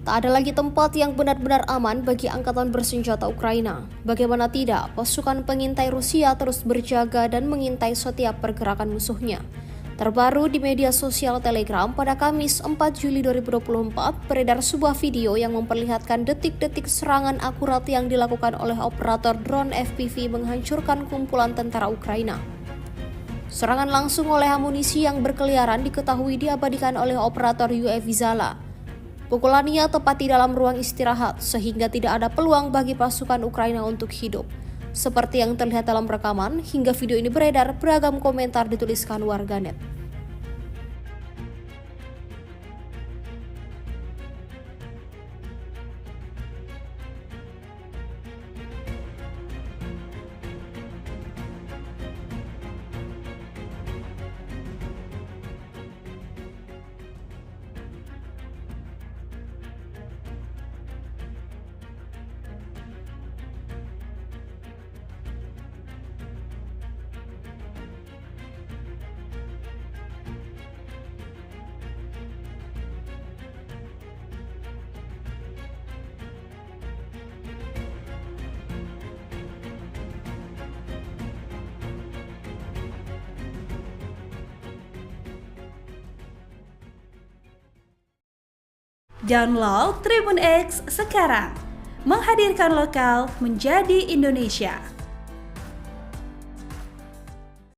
Tak ada lagi tempat yang benar-benar aman bagi angkatan bersenjata Ukraina. Bagaimana tidak, pasukan pengintai Rusia terus berjaga dan mengintai setiap pergerakan musuhnya. Terbaru di media sosial Telegram pada Kamis 4 Juli 2024 beredar sebuah video yang memperlihatkan detik-detik serangan akurat yang dilakukan oleh operator drone FPV menghancurkan kumpulan tentara Ukraina. Serangan langsung oleh amunisi yang berkeliaran diketahui diabadikan oleh operator UAV Zala. Pukulannya tepat di dalam ruang istirahat sehingga tidak ada peluang bagi pasukan Ukraina untuk hidup. Seperti yang terlihat dalam rekaman, hingga video ini beredar, beragam komentar dituliskan warganet. Download Tribun X sekarang, menghadirkan lokal menjadi Indonesia.